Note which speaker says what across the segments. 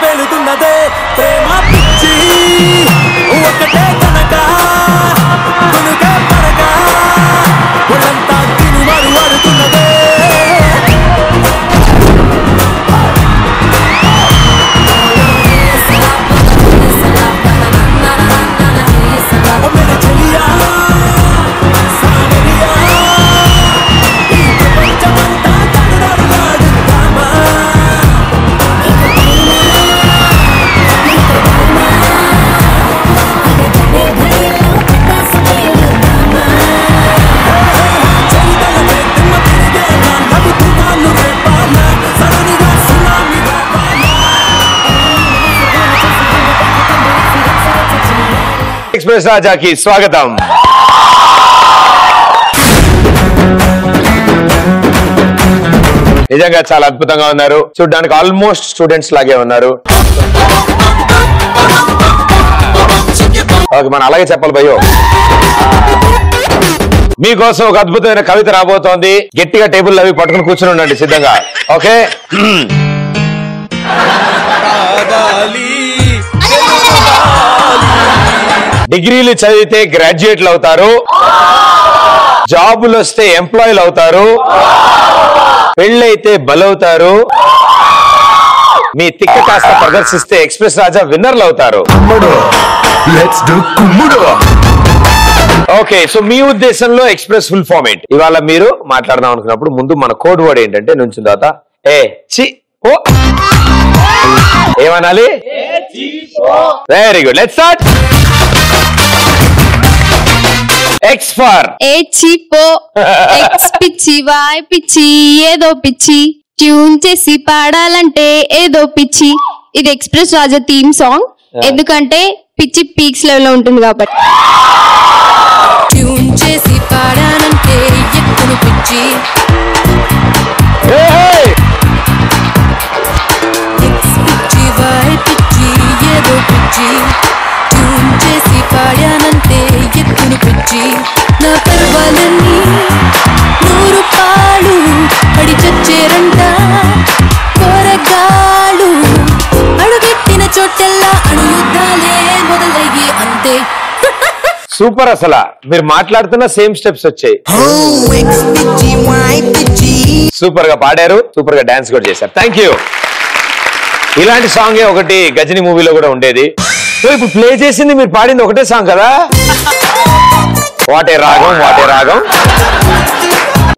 Speaker 1: వెలుతున్నదే ప్రేమ పిచ్చి ఒకటే కనుక కొనుకే పడగా ఒళ్ళంతా తినుమరు అడుతున్నదే
Speaker 2: एक्सप्रेस राजा की स्वागतम। నిజంగా చాలా అద్భుతంగా ఉన్నారు, చూడడానికి ఆల్మోస్ట్ స్టూడెంట్స్ లాగే ఉన్నారు. మనం అలాగే చెప్పాలి భయ్యో. మీకోసం ఒక అద్భుతమైన కవిత రాబోతోంది. గట్టిగా టేబుల్ అవి పట్టుకుని కూర్చుని ఉండండి సిద్ధంగా. ఓకే, డిగ్రీలు చదివితే గ్రాడ్యుయేట్లు అవుతారు, జాబులు వస్తే ఎంప్లాయీలు అవుతారు, పెళ్ళైతే బలవుతారు, మీ తిక్క కాస్త ప్రదర్శిస్తే ఎక్స్ప్రెస్ రాజా విన్నర్లు అవుతారు. ఓకే, సో మీ ఉద్దేశంలో ఎక్స్ప్రెస్ ఫుల్ ఫార్మేట్ ఇవాళ మీరు మాట్లాడదాం అనుకున్నప్పుడు ముందు మన కోడ్ వర్డ్ ఏంటంటే నుంచిన తర్వాత ఏ చి ఓ ఏమనాలి? Very good, let's start. X for
Speaker 3: A చిపో, X పిచ్చి, Y పిచ్చి, ఏదో పిచ్చి, ట్యూన్ చేసి పాడాలంటే ఏదో పిచ్చి. ఇది ఎక్స్ప్రెస్ రాజా థీమ్ సాంగ్, ఎందుకంటే పిచ్చి పీక్స్ లెవెల్ లో ఉంటుంది కాబట్టి.
Speaker 4: ట్యూన్ చేసి పాడాలంటే ఎక్కువ పిచ్చి, X పిచ్చి, Y పిచ్చి, ఏదో పిచ్చి, ట్యూన్ చేసి పాడానంటే ఎక్కువ పిచ్చి. నా పర్వాలన్నీ 100 పాలు పడి చచ్చేరంట కోరగాళ్ళు, అడుగెట్టిన చోటెల్లా అణుయుద్ధాలే మొదలయ్యి అంతే.
Speaker 2: సూపర్, అసలు మీరు మాట్లాడుతున్న సేమ్ స్టెప్స్ వచ్చాయి. సూపర్ గా పాడారు, సూపర్ గా డాన్స్ కూడా చేశారు. Thank you. ఇలాంటి సాంగే ఒకటి గజని మూవీలో కూడా ఉండేది. సో ఇప్పుడు ప్లే చేసింది మీరు పాడింది ఒకటే సాంగ్ కదా. వాటే రాగం, వాటే రాగం.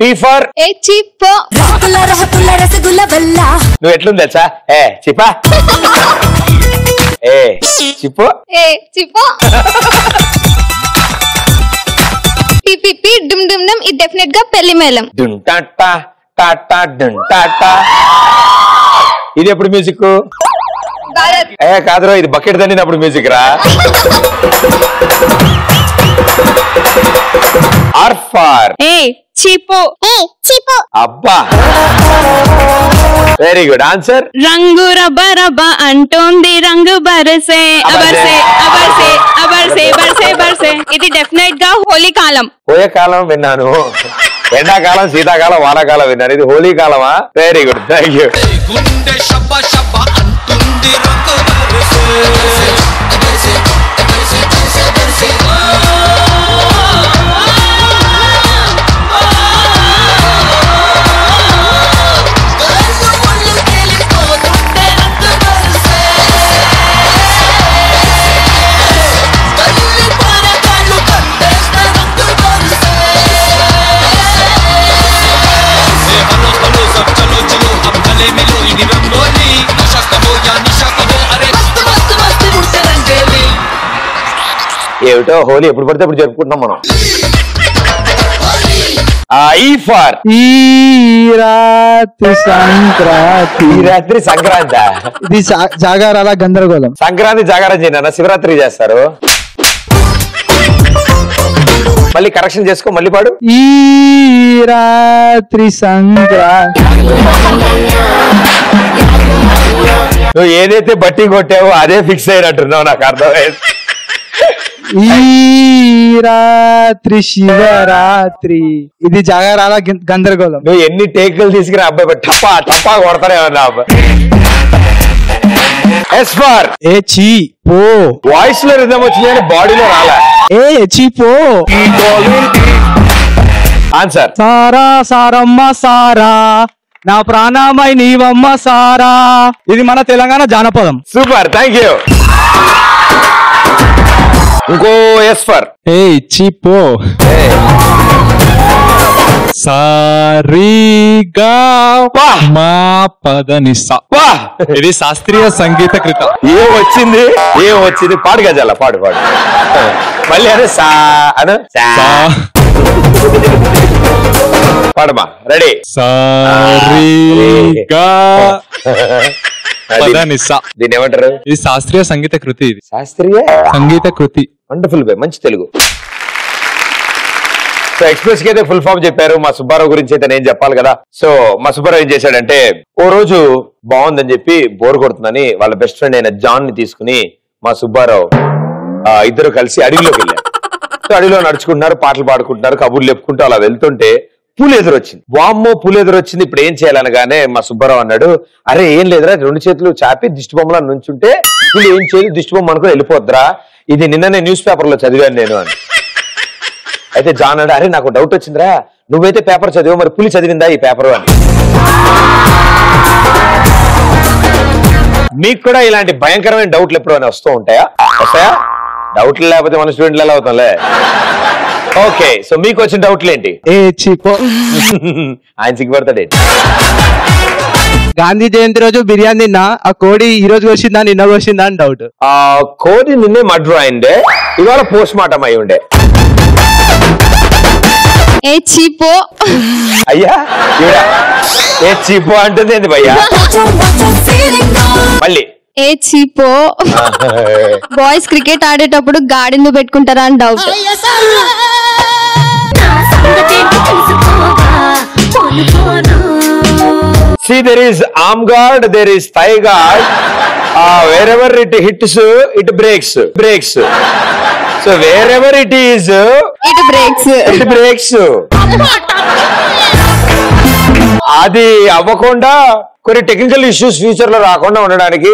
Speaker 2: P for
Speaker 3: ఏ చిపో,
Speaker 2: నువ్వు ఎట్లుంది తెలుసా? ఏ చిపా, ఏ చిపో,
Speaker 3: ఏ చిపో. పిపిపి డుమ్ డుమ్ డుమ్, ఇది డెఫినెట్ గా పెళ్లి మేళం.
Speaker 2: డున్ టాటా టాటా డున్ టాటా. ఇది ఎప్పుడు మ్యూజిక్? ఏ కాదురా, ఇది బకెట్ దండినప్పుడు మ్యూజిక్ రా. R for
Speaker 3: ఏ చిపో, ఏ చిపో.
Speaker 2: అబ్బా, వెరీ గుడ్ ఆన్సర్.
Speaker 3: రంగు రబ్బ రబ్బ అంటోంది రంగు బరసే అబర్సే అబర్సే అబర్సే బర్సే బర్సే. ఇది డెఫినెట్ గా హోలీ కాలం.
Speaker 2: పోయే కాలం విన్నాను, ఎండాకాలం, శీతాకాలం, వానాకాలం విన్నాను. ఇది హోలీ కాలమా? Very good, thank you. ఏమిటో హోలీ ఎప్పుడు పడితే ఇప్పుడు జరుపుకుంటున్నాం మనం. ఈ ఫర్
Speaker 5: ఈ రాత్రి సంక్రాంతి.
Speaker 2: ఈ రాత్రి సంక్రాంతి.
Speaker 5: ఇది జాగారాల గందరగోళం.
Speaker 2: సంక్రాంతి జాగారం చేయనా? శివరాత్రి చేస్తారు. మళ్ళీ కరెక్షన్ చేసుకో, మళ్ళీ పాడు.
Speaker 5: ఈ రాత్రి సంక్రాంతి.
Speaker 2: నువ్వు ఏదైతే బట్టి కొట్టావో అదే ఫిక్స్ అయినట్టున్నావు, నాకు అర్థమైంది.
Speaker 5: ఈ రాత్రి శివరాత్రి. ఇది జాగారాల గందరగోళం.
Speaker 2: నువ్వు ఎన్ని టేకులు తీసుకురా అబ్బాయి టపా టపా కొడతానే ఉన్నా అబ్బాయి. ఎస్ ఫర్
Speaker 5: ఏ చీ పో.
Speaker 2: వాయిస్ లో రిథం వచ్చింది కానీ బాడీలో రాలే.
Speaker 5: ఏ చీ పో.
Speaker 2: ఆన్సర్
Speaker 5: సారా సారమ్మ సారా నా ప్రాణమై నీవమ్మ సారా. ఇది మన తెలంగాణ జానపదం.
Speaker 2: Super, thank you. ఇంకో ఎస్ ఫర్
Speaker 5: ఏ చీ పో. సారీగా మా పదని సా. ఇది శాస్త్రీయ సంగీత కృత.
Speaker 2: ఏం వచ్చింది పాడు గజాల, పాడు మళ్ళీ అదే సా అను పాడమా. రెడీ.
Speaker 5: సారీగా పదని సా.
Speaker 2: దీన్ని ఏమంటారు?
Speaker 5: ఇది శాస్త్రీయ సంగీత కృతి. ఇది
Speaker 2: శాస్త్రీయ
Speaker 5: సంగీత కృతి.
Speaker 2: వండర్ఫుల్ బై, మంచి తెలుగు. సో ఎక్స్ప్రెస్ కి అయితే ఫుల్ ఫామ్ చెప్పారు. మా సుబ్బారావు గురించి అయితే నేను చెప్పాలి కదా. సో మా సుబ్బారావు ఏం చేశాడంటే, ఓ రోజు బాగుందని చెప్పి బోర్ కొడుతుందని వాళ్ళ బెస్ట్ ఫ్రెండ్ అయిన జాన్ ని తీసుకుని మా సుబ్బారావు ఇద్దరు కలిసి అడవిలోకి వెళ్ళారు. సో అడవిలో నడుచుకుంటున్నారు, పాటలు పాడుకుంటున్నారు, కబుర్లు చెప్పుకుంటూ అలా వెళ్తుంటే పూలు ఎదురొచ్చింది. వామ్మో పూలు ఎదురొచ్చింది, ఇప్పుడు ఏం చేయాలనగానే మా సుబ్బారావు అన్నాడు, అరే ఏం లేదురా, 2 చేతులు చాపి దిష్టి బొమ్మలా నుంచుంటే వీళ్ళు ఏం చేయదు, దిష్టి బొమ్మ అనుకుని వెళ్ళిపోద్దురా, ఇది నిన్ననే న్యూస్ పేపర్ లో చదివాను నేను అని. అయితే జాన్ అన్నాడు, అరే నాకు డౌట్ వచ్చిందిరా, నువ్వైతే పేపర్ చదివా, మరి పులి చదివిందా ఈ పేపర్ అని. మీకు కూడా ఇలాంటి భయంకరమైన డౌట్లు ఎప్పుడు వస్తూ ఉంటాయా? డౌట్లు లేకపోతే మన స్టూడెంట్లు ఎలా అవుతాంలే. ఓకే, సో మీకు వచ్చిన డౌట్లు ఏంటి?
Speaker 5: ఏ చీపో.
Speaker 2: ఆయన సిగ్గుపడతాడు.
Speaker 5: గాంధీ జయంతి రోజు బిర్యానీ తిన్నా, ఆ కోడి ఈ రోజు వచ్చిందా నిన్న వచ్చిందా అని డౌట్.
Speaker 2: ఆ కోడి నిన్నే మర్డర్ అయిందే, ఇవాళ పోస్ట్ మార్టం అయి ఉండే.
Speaker 3: ఏ చీపో.
Speaker 2: అయ్యా ఏ చీపో అంటుంది ఏంది భయ్యా? మళ్ళీ
Speaker 3: ఏ చీపో. బాయ్స్ క్రికెట్ ఆడేటప్పుడు గాడిని పెట్టుకుంటారా అని doubt.
Speaker 2: See, there is arm guard, there is thigh guard. Wherever it hits, it breaks. So wherever it is,
Speaker 3: it breaks.
Speaker 2: అది అవ్వకుండా కొన్ని టెక్నికల్ ఇష్యూస్ ఫ్యూచర్ లో రాకుండా ఉండడానికి.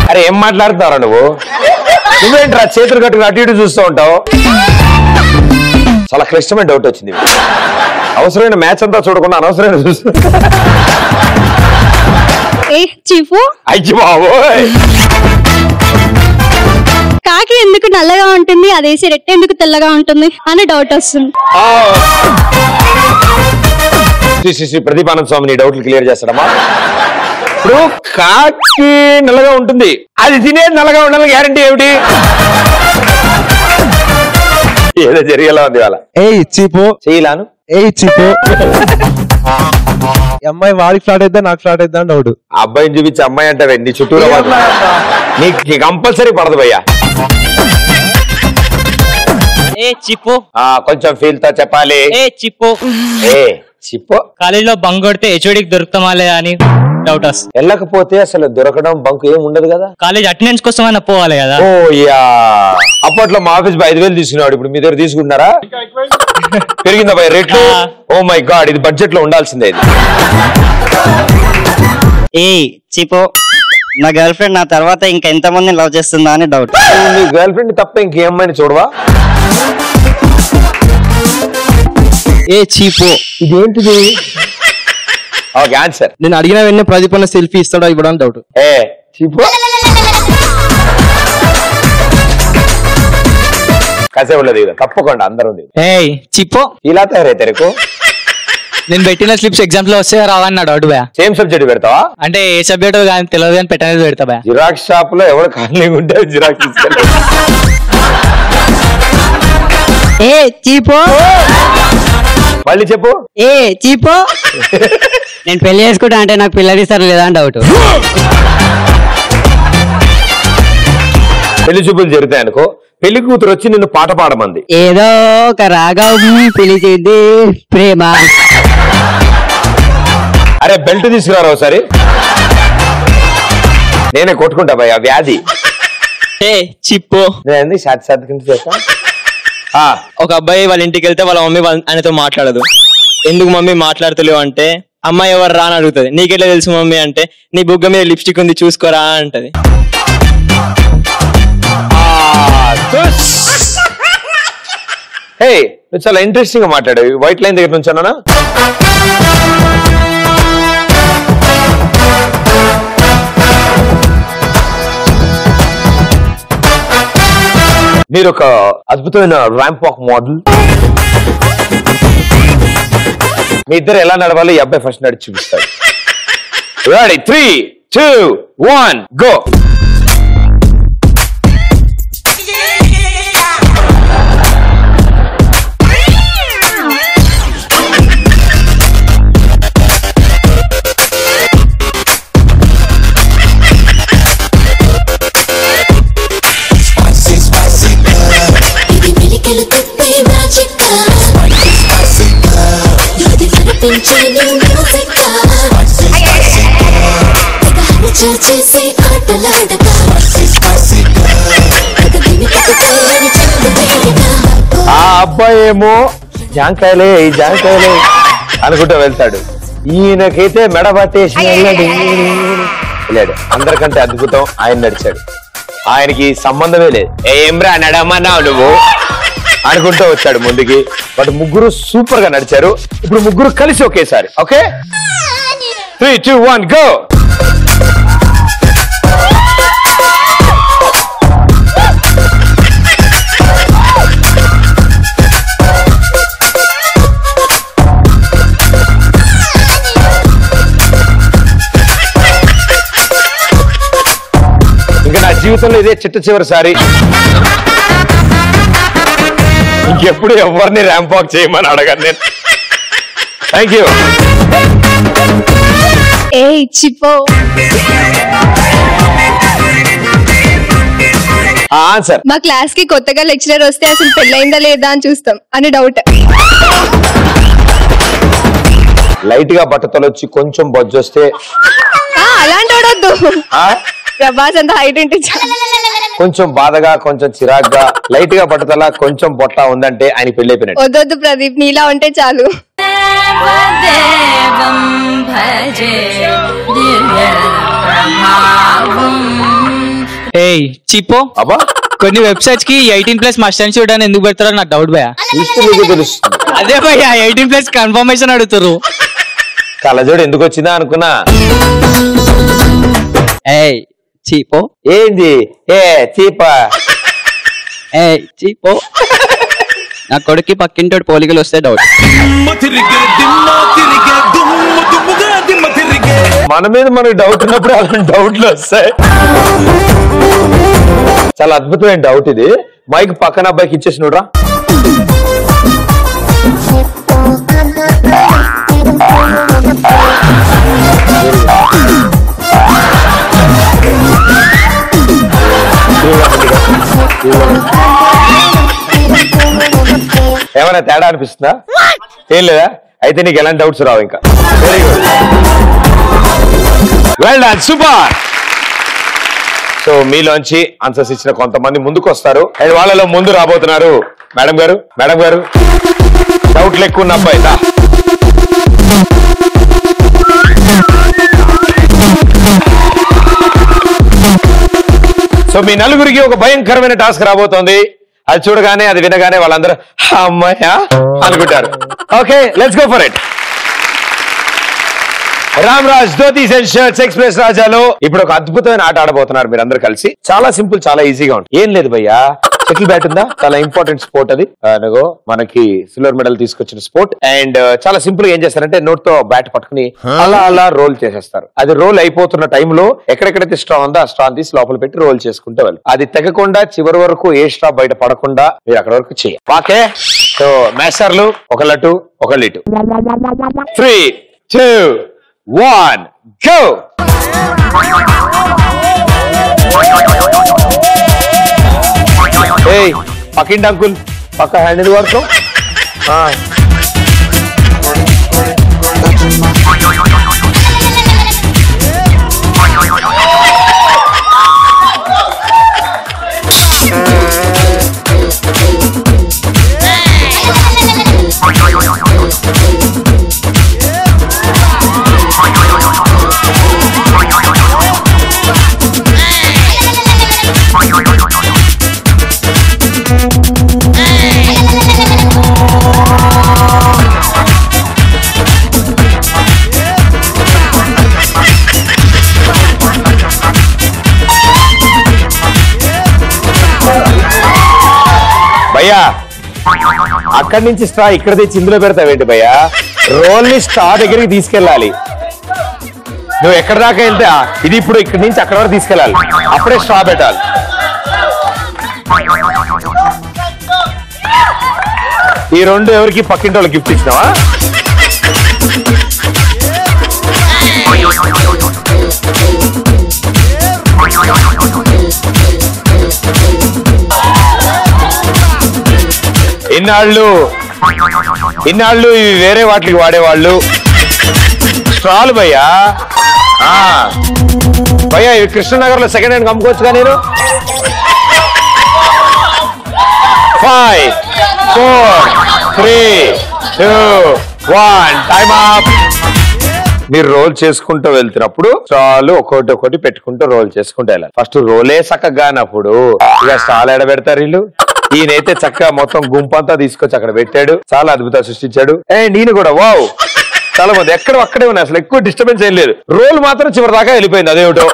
Speaker 2: అరే ఏం మాట్లాడుతున్నారా నువ్వేంట్రా చేతులు కట్టుకుని అటు ఇటు చూస్తూ ఉంటావు? చాలా క్లిష్టమైన డౌట్ వచ్చింది. అవసరమైన మ్యాచ్ అంతా చూడకుండా అనవసరమైన చూస్తూ. అయ్యి బాబోయ్.
Speaker 3: కాకి ఎందుకు నల్లగా ఉంటుంది, అదేసి రెట్టె ఎందుకు తెల్లగా ఉంటుంది అని డౌట్ వస్తుంది.
Speaker 2: శ్రీ ప్రదీపానంద స్వామి నీ డౌట్లు క్లియర్ చేస్తాడమ్మా. ఇప్పుడు కాకి నల్లగా ఉంటుంది, అది తినేది నల్లగా ఉండాలి గ్యారంటీ ఏమిటి? ఏదో జరిగేలా ఉంది వాళ్ళ.
Speaker 5: ఏ చీపో
Speaker 2: చేయలాను.
Speaker 5: ఏ చీపో. అమ్మాయి వాడికి ఫ్లాట్ అయిద్దా నాకు ఫ్లాట్ అయిద్దా అని డౌట్.
Speaker 2: అబ్బాయిని చూపించి అమ్మాయి అంటే నీ చుట్టూరా నీకు కంపల్సరీ పడదు భయ్యా.
Speaker 6: ఏ చిప్పు.
Speaker 2: కొంచెం ఫీల్ తో చెప్పాలి.
Speaker 6: ఏ చిప్పు.
Speaker 2: ఏ చిప్పు.
Speaker 6: కాలేజీలో బంక్ కొడితే హెచ్ఓడికి దొరుకుతామా లేదా అని డౌట్ వస్తుంది.
Speaker 2: వెళ్ళకపోతే అసలు దొరకడం బంక్ ఏం ఉండదు కదా.
Speaker 6: కాలేజ్ అటెండెన్స్ కోసం అయినా పోవాలి కదా.
Speaker 2: ఓ యా, అప్పట్లో మా ఆఫీస్ 5,000 తీసుకున్నాడు, ఇప్పుడు మీ దగ్గర తీసుకుంటున్నారా? పెరిగిందా భయ రేట్లు? ఓ మై గాడ్, ఇది బడ్జెట్ లో ఉండాల్సిందే. ఇది
Speaker 7: ఏ చిపో, నా గర్ల్ ఫ్రెండ్ నా తర్వాత ఇంకా ఎంత మందిని లవ్ చేస్తుందా అని డౌట్.
Speaker 2: నీ గర్ల్ ఫ్రెండ్ తప్ప ఇంకేమైనా చూడవా?
Speaker 5: ఏ చీపో.
Speaker 2: ఇదేంటిది? Okay answer.
Speaker 5: నేను అడిగిన వెంటనే ప్రదీప్ అన్న సెల్ఫీ ఇస్తాడా ఇవ్వడానికి డౌట్.
Speaker 2: ఏ చీపో. కాసేపు ఉండదు తప్పకుండా అందరూ.
Speaker 5: ఏ చిప్పో.
Speaker 2: ఇలా తయారై తెరకు.
Speaker 5: నేను పెట్టిన స్లిప్స్ ఎగ్జామ్స్ లో వస్తే రావని నా డౌట్ భయ.
Speaker 2: సేమ్ సబ్జెక్ట్ పెడతావా?
Speaker 5: అంటే ఏ సబ్జెక్ట్ కానీ తెలియదు కానీ పెట్టనేది పెడతా భయ.
Speaker 2: జిరాక్స్ షాప్ లో ఎవరు ఖాళీ ఉంటే జిరాక్స్ తీసుకెళ్ళి.
Speaker 7: ఏ చీపో.
Speaker 2: మళ్ళీ చెప్పు.
Speaker 7: ఏ చీపో. నేను పెళ్లి చేసుకుంటా అంటే నాకు పిల్లలు ఇస్తారు లేదా అని డౌట్.
Speaker 2: పెళ్లి చూపులు జరుగుతాయి అనుకో, పెళ్లి కూతురు వచ్చి నిన్ను పాట పాడమంది.
Speaker 7: ఏదో ఒక రాగం పిలిచింది ప్రేమ.
Speaker 2: అరే బెల్ట్ తీసుకురారా ఒకసారి, నేనే కొట్టుకుంటా భయ వ్యాధి.
Speaker 6: ఏ చిప్పు.
Speaker 2: నేను సాధ్యం చేస్తా.
Speaker 6: ఒక అబ్బాయి వాళ్ళ ఇంటికి వెళ్తే వాళ్ళ మమ్మీ ఆయనతో మాట్లాడదు. ఎందుకు మమ్మీ మాట్లాడతలేవు అంటే,
Speaker 8: అమ్మాయి ఎవరు రా అని అడుగుతుంది. నీకెట్లా తెలుసు మమ్మీ అంటే, నీ బుగ్గ మీద లిప్స్టిక్ ఉంది చూసుకోరా అంటది.
Speaker 2: హే నువ్వు చాలా ఇంట్రెస్టింగ్ గా మాట్లాడావు. వైట్ లైన్ దగ్గర నుంచి అన్నా మీరు ఒక అద్భుతమైన ర్యాంప్ వాక్ మోడల్. మీ ఇద్దరు ఎలా నడవాలి ఈ అబ్బాయి ఫస్ట్ నడిచి చూపిస్తాడు. Ready 3, 2, 1 go. ఆ అబ్బాయి ఏమో జాంకాయలే జాంకాయలే అనుకుంటూ వెళ్తాడు. ఈయనకైతే మెడ పట్టేసి వెళ్ళాడు. అందరికంటే అద్భుతం ఆయన నడిచాడు. ఆయనకి సంబంధమే లేదు. ఏమ్రా నడమన్నావు నువ్వు అనుకుంటూ వచ్చాడు ముందుకి. బట్ ముగ్గురు సూపర్ గా నడిచారు. ఇప్పుడు ముగ్గురు కలిసి ఒకేసారి. Okay 3, 2, 1 go. ఇంకా నా జీవితంలో ఇదే చిట్ట చివరిసారి. ఇంకెప్పుడు ఎవరిని ర్యాంప్ వాక్ చేయమని అడగను నేను. Thank you.
Speaker 3: చిపో
Speaker 2: ఆన్సర్.
Speaker 3: మా క్లాస్ కి కొత్తగా లెక్చరర్ వస్తే అసలు పెళ్ళైందా లేదా అని చూస్తాం అని డౌట్.
Speaker 2: లైట్ గా బట్టతలు వచ్చి కొంచెం బొజ్జొస్తే
Speaker 3: అలాంటి వాడొద్దు. ప్రభాస్ అంత హైట్ ఉంటే
Speaker 2: కొంచెం బాధగా కొంచెం చిరాగ్గా లైట్ గా బట్టతల కొంచెం బొట్ట ఉందంటే ఆయన పెళ్లి అయిపోయినట్టు.
Speaker 3: వద్దొద్దు ప్రదీప్, నీలా ఉంటే చాలు.
Speaker 5: ఏయ్ చిపో
Speaker 2: అబ్బా
Speaker 5: కొన్ని వెబ్సైట్స్ కి 18+ మస్ట్ అండ్ షుడ్ అని ఎందుకు పెడతారో నాకు డౌట్ భయ.
Speaker 2: తెలుస్తుంది.
Speaker 5: అదే భయ 18+ కన్ఫర్మేషన్ అడుగుతారు.
Speaker 2: కళ్ళజోడు ఎందుకు వచ్చిందా అనుకున్నా.
Speaker 5: ఏయ్ చీపో
Speaker 2: ఏంది చీపా
Speaker 5: చీపో నా కొడుక్కి పక్కింటోడు పోలికలు వస్తే డౌట్.
Speaker 2: మన మీద మనకు డౌట్ ఉన్నప్పుడు అలాంటి డౌట్లు వస్తాయి. చాలా అద్భుతమైన డౌట్ ఇది. మైక్ పక్కన అబ్బాయికి ఇచ్చేసినోడ్రా. ఏమైనా తేడా అనిపిస్తుందా? ఏం లేదా? అయితే నీకు ఎలాంటి డౌట్స్ రావు ఇంకా. Very good, well done, super. So మీలోంచి ఆన్సర్స్ ఇచ్చిన కొంతమంది ముందుకు వస్తారు. అండ్ వాళ్ళలో ముందు రాబోతున్నారు మేడం గారు. మేడం గారు డౌట్లు ఎక్కువ ఉన్న అబ్బాయి. సో మీ నలుగురికి ఒక భయంకరమైన టాస్క్ రాబోతోంది. అది చూడగానే అది వినగానే వాళ్ళందరూ అమ్మాయా అనుకుంటారు. Okay let's go for it. Ram Raj dhotis and shirts express రాజాలో ఇప్పుడు ఒక అద్భుతమైన ఆట ఆడబోతున్నారు మీరందరూ కలిసి. చాలా సింపుల్, చాలా ఈజీగా ఉంటుంది. ఏం లేదు భయ్యా, షటిల్ బ్యాట్ ఉందా? చాలా ఇంపార్టెంట్ స్పోర్ట్ అది. మనకి సిల్వర్ మెడల్ తీసుకొచ్చిన స్పోర్ట్. అండ్ చాలా సింపుల్ గా ఏం చేస్తారంటే నోట్ తో బ్యాట్ పట్టుకుని అలా అలా రోల్ చేసేస్తారు. అది రోల్ అయిపోతున్న టైంలో ఎక్కడెక్కడైతే స్ట్రా ఉందో ఆ స్ట్రా తీసి లోపల పెట్టి రోల్ చేసుకుంటూ వెళ్ళి అది తెగకుండా చివరి వరకు ఏ స్ట్రా బయట పడకుండా మీరు అక్కడ వరకు చేయాలి. ఓకే, సో మేస్టర్లు ఒకళ్ళు అటు ఒకళ్ళు ఇటు. 3, 2, 1 go. ఏయ్ పక్కింటి అంకుల్ పక్క హ్యాండ్ ఇది వరకు. భయ్యా అక్కడి నుంచి స్ట్రా ఇక్కడ తెచ్చి ఇందులో పెడతావేంటి భయ్యా? రోల్ ని స్ట్రా దగ్గరికి తీసుకెళ్ళాలి. నువ్వు ఎక్కడ దాకా వెళ్తే ఇది ఇప్పుడు ఇక్కడి నుంచి అక్కడ వరకు తీసుకెళ్ళాలి, అప్పుడే స్ట్రా పెట్టాలి. ఈ రెండు ఎవరికి పక్కింటి వాళ్ళకి గిఫ్ట్ ఇచ్చినావా? ఇన్నాళ్ళు ఇవి వేరే వాటికి వాడేవాళ్ళు స్ట్రాలు భయ్యా. భయ్యా ఇవి కృష్ణనగర్ లో సెకండ్ హ్యాండ్ అమ్ముకోవచ్చుగా నేను. 5 4 3 2 1 టైమ్ అప్. మీరు రోల్ చేసుకుంటూ వెళ్తున్నప్పుడు స్టాల్ ఒకటి పెట్టుకుంటూ రోల్ చేసుకుంటూ వెళ్ళాలి. ఫస్ట్ రోలే చక్కగా కానప్పుడు ఇక స్టాల్ ఎడబెడతారు వీళ్ళు. ఈయనైతే చక్కగా మొత్తం గుంపంతా తీసుకొచ్చి అక్కడ పెట్టాడు, చాలా అద్భుతాలు సృష్టించాడు. అండ్ ఈయన కూడా వావ్ చాలా మంది ఎక్కడ అక్కడే ఉన్నాయి, అసలు ఎక్కువ డిస్టర్బెన్స్ ఏం లేదు. రోల్ మాత్రం చివరి దాకా వెళ్ళిపోయింది, అదేమిటో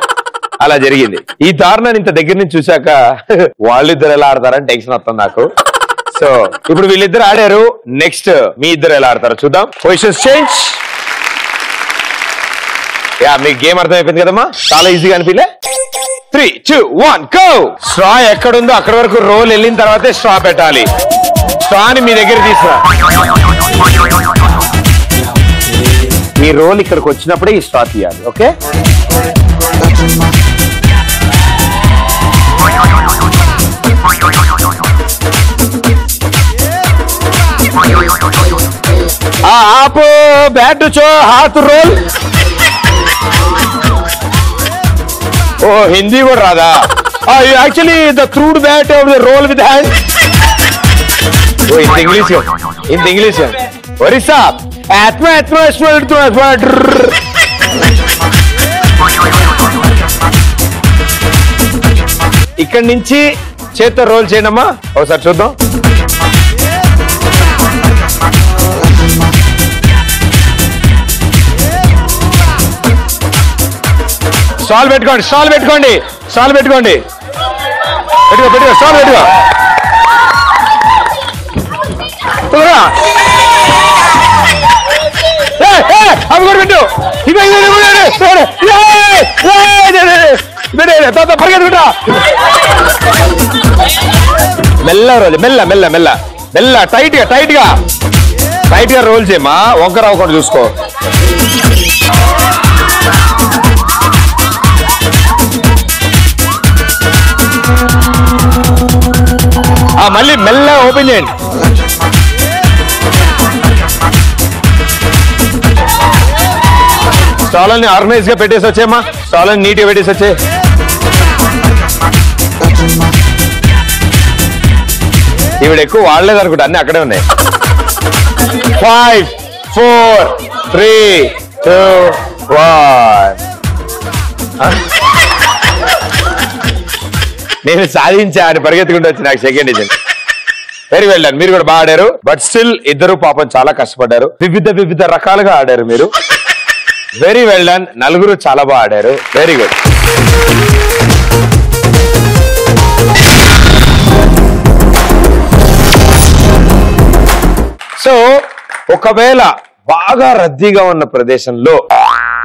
Speaker 2: అలా జరిగింది. ఈ దారుణాన్ని ఇంత దగ్గర నుంచి చూశాక వాళ్ళిద్దరు ఎలా ఆడతారని టెన్షన్ వస్తుంది నాకు. సో ఇప్పుడు వీళ్ళిద్దరు ఆడారు, నెక్స్ట్ మీ ఇద్దరు ఎలా ఆడతారో చూద్దాం. Positions change. యా మీకు గేమ్ అర్థమైపోయింది కదమ్మా, చాలా ఈజీగా అనిపిలే. 3 2 1 గో. స్ట్రా ఎక్కడుందో అక్కడ వరకు రోల్ వెళ్ళిన తర్వాతే స్ట్రా పెట్టాలి. స్ట్రాని మీ దగ్గర తీసుకురా. ఈ రోల్ ఇక్కడికి వచ్చినప్పుడే ఈ స్ట్రా తీయాలి. ఓకే आप बैट चो हाथ रोल. ఓ హిందీ కూడా రాదా? Actually the through bat off the roll with hand. ఓ ఇంత ఇంగ్లీష్, ఇంత ఇంగ్లీష్. ఒరిస్సా ఇక్కడి నుంచి చేత్తో రోల్ చేయడమ్మా, ఒకసారి చూద్దాం. స్టాల్ పెట్టుకోండి, స్టాల్ పెట్టుకోండి, స్టాల్ పెట్టుకోండి, పెట్టుకో స్టాల్ పెట్టుకో. అవి కూడా పెట్టు, పరిగెత్తుకుంటా. మెల్ల రోల్, మెల్ల మెల్ల మెల్ల మెల్ల, టైట్ గా టైట్ గా టైట్ గా రోల్ చేయమా, వంకర అవ్వకుండా చూసుకో. మళ్ళీ మెల్ల ఓపెన్ చేయండి. స్టాల్ని ఆర్గనైజ్ గా పెట్టేసి వచ్చేమ్మా, స్టాల్ని నీట్ గా పెట్టేసి వచ్చే. ఈవిడ ఎక్కువ వాడలేదు అనుకుంటా, అన్ని అక్కడే ఉన్నాయి. 5 4 3 2 1. నేను సాధించా అని పరిగెత్తుకుంటూ వచ్చి నాకు సెకండ్ ఇచ్చింది. Very well done. మీరు కూడా బాగా ఆడారు, బట్ స్టిల్ ఇద్దరు పాపం చాలా కష్టపడ్డారు, వివిధ రకాలుగా ఆడారు మీరు. Very well done. నలుగురు చాలా బాగా ఆడారు, వెరీ గుడ్. సో ఒకవేళ బాగా రద్దీగా ఉన్న ప్రదేశంలో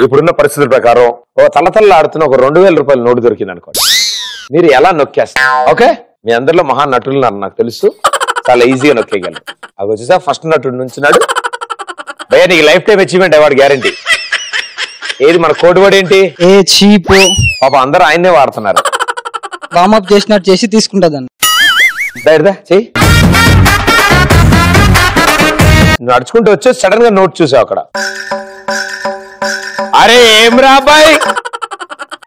Speaker 2: ఇప్పుడున్న పరిస్థితుల ప్రకారం ఓ తలతల్లాడుతున్న ఒక 2000 రూపాయల నోటు దొరికింది అనుకోండి, మీరు ఎలా నొక్కేస్తారు? ఓకే, మీ అందరిలో మహా నటులు నాకు తెలుసు, చాలా ఈజీగా నొక్కేయగలరు. అవి వచ్చేసా ఫస్ట్ నటుడు నుంచున్నాడు. భయ్యా నీకు life time achievement award guarantee. ఏది మన కోడ్ వర్డ్ ఏంటి?
Speaker 5: ఏ చీప్.
Speaker 2: పాప అందరూ ఆయన్నే వాడుతున్నారు.
Speaker 5: వామప్ చేసినట్టు చేసి తీసుకుంటా
Speaker 2: చెయ్యి. నడుచుకుంటూ వచ్చి సడన్ గా నోట్ చూసావు అక్కడ. అరే ఏం రా అబ్బాయి,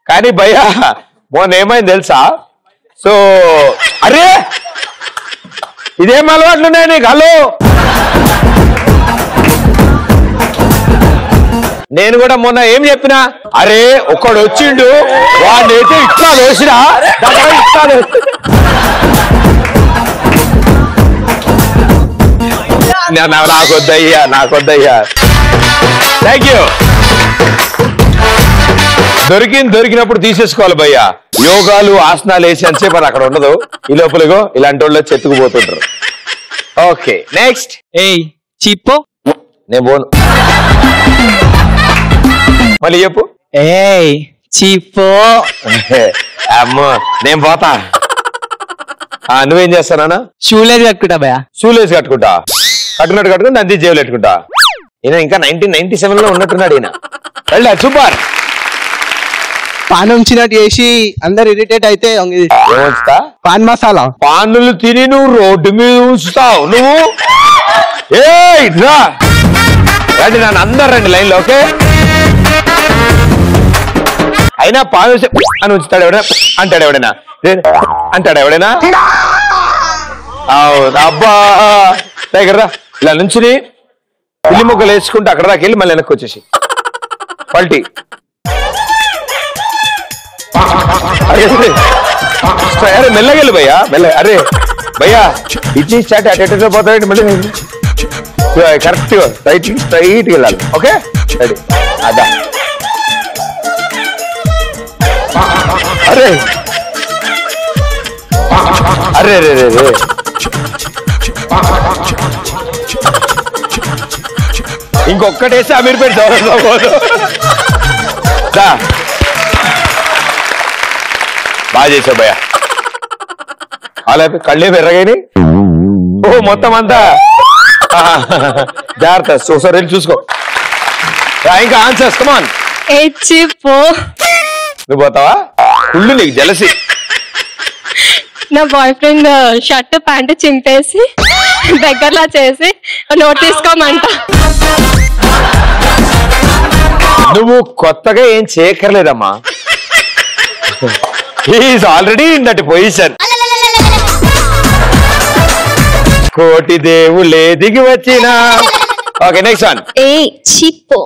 Speaker 2: కానీ భయ్యా మొన్న ఏమైంది తెలుసా? సో అరే ఇదేం అలవాట్లున్నాయి నీకు? హలో, నేను కూడా మొన్న ఏం చెప్పినా, అరే ఒక్కడు వచ్చిండు వాడినైతే ఇట్లా వేసినా నాకొద్దయ్యా. Thank you. దొరికినప్పుడు తీసేసుకోవాలి భయ్యా. యోగాలు ఆసనాలు వేసి అంతసేపు అది అక్కడ ఉండదు. ఈ లోపలగో ఇలాంటి వాళ్ళు చెత్తుకుపోతుంటారు. Okay next.
Speaker 5: ఏయ్ చిప్పో.
Speaker 2: నేను పోను. మళ్ళీ చెప్పు.
Speaker 5: ఏయ్ చిప్పో.
Speaker 2: అమ్మో నేను పోతా. నువ్వేం చేస్తానా?
Speaker 5: షూలేజ్ కట్టుకుంటా భయ్యా.
Speaker 2: షూలేజ్ కట్టుకుంటా. కట్టుకుని నంది జేబులు పెట్టుకుంటా. ఈయన ఇంకా 1997 లో ఉన్నట్టున్నాడు ఈయన. వెళ్ళా సూపర్.
Speaker 5: పాన్ ఉంచినట్టు చేసి అందరు ఇరిటేట్ అయితే
Speaker 2: ఏమొస్తా?
Speaker 5: పాన్ మసాలా.
Speaker 2: పాన్నులు తిని నువ్వు రోడ్డు మీద ఉంచుతావు నువ్వు. రండి నన్ను అందరు రండి లైన్ లో. ఓకే అయినా పాన్ అని ఉంచుతాడు ఎవడైనా అంటాడు ఎవడైనా అబ్బా దగ్గర ఇలా నుంచుని పిల్లి మొక్కలు వేసుకుంటే అక్కడ దాకా వెళ్ళి మళ్ళీ వెనక్కి వచ్చేసి పల్టీ. అరే మెల్లగెళ్ళు భయ్యా అరే భయ్యా ఇచ్చి స్టార్ట్ అటు పోతాడు మళ్ళీ కరెక్ట్ స్ట్రైట్ వెళ్ళాలి. Okay ready. అదా అరే అరే రే రే రే ఇంకొక్కటేసి అమీర్పేట చౌరస్తా పోదు. బాగా చేసావు భయ్యా. అలా కళ్ళే ఎర్రగాని. ఓ మొత్తం అంతా జాగ్రత్త. ఒకసారి వెళ్ళి చూసుకో. ఇంకా ఆన్సర్స్ కమాన్. నువ్వు పోతావా? ఫుల్ నీకు జలసి.
Speaker 3: నా బాయ్ ఫ్రెండ్ షర్ట్ ప్యాంట్ చింపేసి దగ్గరలా చేసి నోట్ తీసుకోమంట.
Speaker 2: నువ్వు కొత్తగా ఏం చేయక్కర్లేదమ్మా. He's already in that position. కోటి దేవుళ్ళే దిగి వచ్చిన. Okay next one.
Speaker 3: చిప్పో.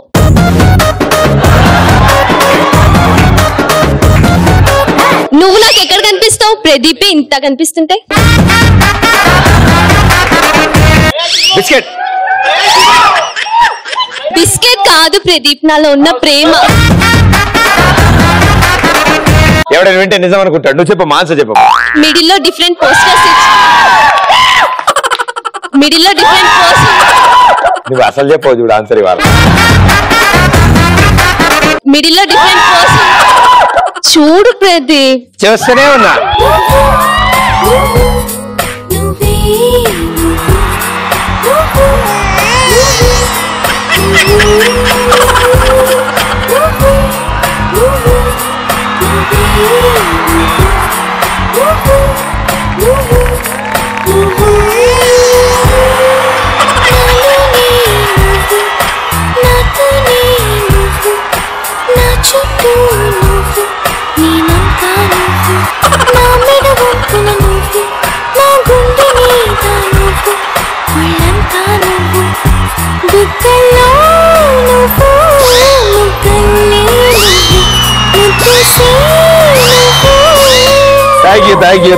Speaker 3: నువ్వు నాకు ఎక్కడ కనిపిస్తావు? ప్రదీప్ ఇంత కనిపిస్తుంటే.
Speaker 2: బిస్కెట్.
Speaker 3: బిస్కెట్ కాదు ప్రదీప్, నాలో ఉన్న ప్రేమ.
Speaker 2: ఎవడైనా వింటే నిజం అనుకుంటాడు. నువ్వు చెప్పు మాన్స చెప్పు.
Speaker 3: మిడిల్ లో డిఫరెంట్ పోస్టర్స్
Speaker 2: నువ్వు అసలు చెప్పవు చూడు ఆన్సర్ ఇవాళ.
Speaker 3: మిడిల్ లో డిఫరెంట్ పోస్టర్స్ చూడు ప్రదీప్.
Speaker 2: చేస్తూనే ఉన్నా.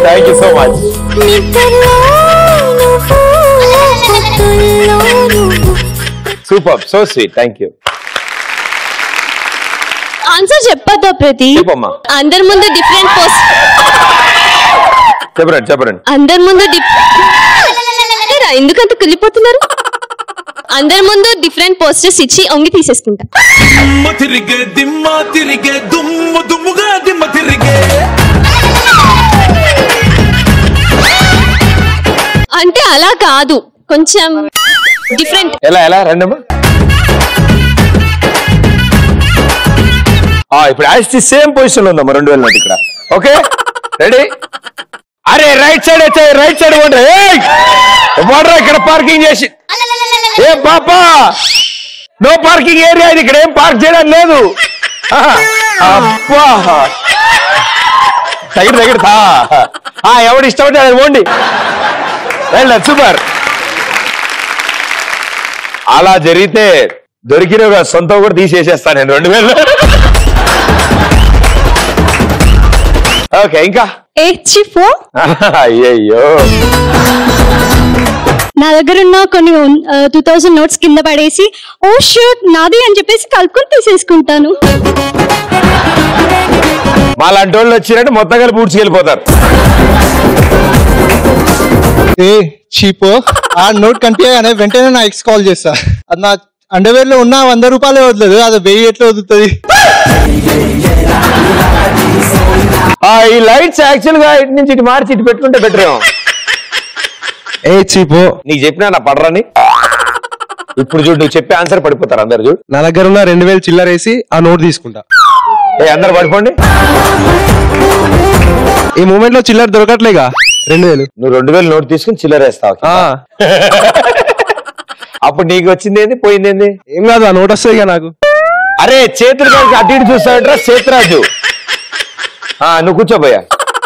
Speaker 2: Thank you so much. Super, so sweet. Thank you.
Speaker 3: Answer చెప్పొద్దా ప్రదీప్?
Speaker 2: చెప్పమ్మా.
Speaker 3: అందరి ముందు డిఫరెంట్ పోస్ట్.
Speaker 2: చెప్పండి.
Speaker 3: అందరి ముందు ఎందుకంత కుళ్ళిపోతున్నారు? అందరి ముందు డిఫరెంట్ పోస్టర్స్ ఇచ్చి ఒంగి తీసేసుకుంటా. అంటే అలా కాదు, కొంచెం డిఫరెంట్.
Speaker 2: ఎలా రండమ్మా. ఇప్పుడు యాజ్ సేమ్ పొజిషన్ లో ఉందమ్మా 2000 ఇక్కడ. Okay ready. అరే రైట్ సైడ్ వాడరా ఇక్కడ పార్కింగ్ చేసి. ఏ పాపా నో పార్కింగ్ ఏరియా ఇది. ఇక్కడ ఏం పార్క్ చేయడం లేదు. అబ్బా దగ్గర ఎవడు ఇష్టపడితే అది పోండి. వెళ్ళ సూపర్. అలా జరిగితే దొరికిన సొంతం కూడా తీసేసేస్తాను నేను 2000. ఓకే ఇంకా.
Speaker 3: అయ్యయ్యో నా దగ్గర ఉన్న కొన్ని 2000 నోట్స్ కింద పడేసి ఓ షూట్ నాది అని చెప్పేసి కలుపుకొని తీసేసుకుంటాను.
Speaker 2: మా లాంటి వాళ్ళు వచ్చినట్టు మొత్తం కలిపి పూడ్చుకెళ్ళిపోతారు.
Speaker 5: ఏ చీపో ఆ నోట్ కంటే వెంటనే నా ఎక్స్ కాల్ చేస్తా. అది నా అండర్వేర్ లో ఉన్న 100 రూపాయలే వదలదు, అది 1000 ఎట్లా వదులుతుంది?
Speaker 2: ఈ లైట్స్ యాక్చువల్ గా ఇటు నుంచి ఇటు మార్చి ఇటు పెట్టుకుంటే బెటర్.
Speaker 5: ఏ చీపో
Speaker 2: నీకు చెప్పినా నా పడరని. ఇప్పుడు చూడు నువ్వు చెప్పే ఆన్సర్ పడిపోతారు అందరు. చూడు
Speaker 5: నా దగ్గర ఉన్న 2000 చిల్లర వేసి ఆ నోట్ తీసుకుంటా.
Speaker 2: అందరు పడిపోండి.
Speaker 5: ఈ మూమెంట్ లో చిల్లర దొరకట్లేగా 2000.
Speaker 2: నువ్వు 2000 నోట్ తీసుకుని చిల్లర వేస్తావు. అప్పుడు నీకు వచ్చింది ఏంది, పోయింది ఏంది?
Speaker 5: ఏం కాదు, ఆ నోట్ వస్తాయి నాకు.
Speaker 2: అరే చేతులు కలిసి అటు ఇటు చూస్తాడరా సేతురాజు. నువ్వు కూర్చోబోయా,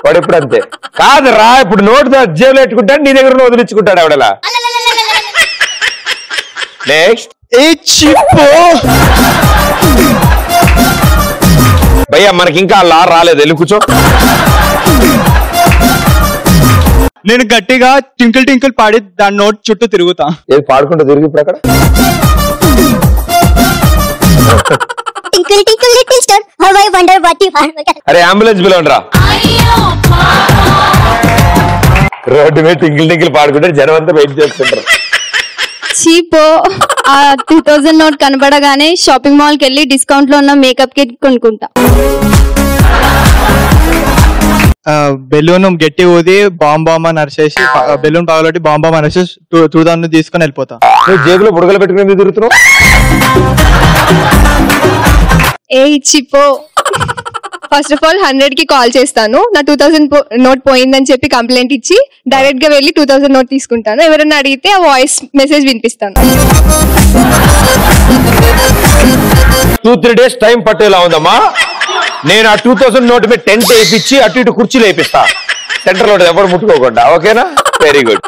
Speaker 2: వాడు ఎప్పుడు అంతే కాదు రా. ఇప్పుడు నోటు జేబులో పెట్టుకుంటాడు, నీ దగ్గర వదిలించుకుంటాడు ఆవిడలా. నెక్స్ట్ భయ్యా మనకి ఇంకా అలా రాలేదు, వెళ్ళి కూర్చో.
Speaker 5: నేను గట్టిగా టింకిల్ టింకిల్ పాడి దాని నోట్ చుట్టూ తిరుగుతా.
Speaker 2: ఏది పాడుకుంటూ తిరిగి ఇప్పుడు అక్కడ అరే అంబులెన్స్ పిలవండిరా. రోడ్డు మీద టింకిల్ టింకిల్ పాడుకుంటే జనం అంతా వెయిట్ చేస్తుంటారు.
Speaker 3: చీపో ఆ 2000 నోట్ కనబడగానే షాపింగ్ మాల్ కి వెళ్ళి డిస్కౌంట్ లో ఉన్న మేకప్ కిట్ కొనుక్కుంటా.
Speaker 5: బెలూన్ గట్టి ఊది బాంబా నరిచేసి బెలూన్ పగలొట్టి బాంబా నరిచేసి 2000 తీసుకొని వెళ్ళిపోతా.
Speaker 2: నువ్వు జేబులో బుడగలు పెట్టుకుని తిరుగుతున్నావు.
Speaker 3: ఏ చీపో ఫస్ట్ ఆఫ్ ఆల్ 100 కి కాల్ చేస్తాను. నా 2000 నోట్ పోయిందని చెప్పి కంప్లైంట్ ఇచ్చి డైరెక్ట్ గా వెళ్ళి 2000 నోట్ తీసుకుంటాను. ఎవరైనా అడిగితే ఆ వాయిస్ మెసేజ్ వినిపిస్తాను.
Speaker 2: 2-3 డేస్ టైం పట్టేలా ఉందమ్మా. నేను ఆ 2000 నోట్ మీద టెంట్ వేయించి అటు ఇటు కుర్చీలు వేయిస్తా సెంటర్ లో, ఎవరు ముట్టుకోకుండా. ఓకేనా? Very good.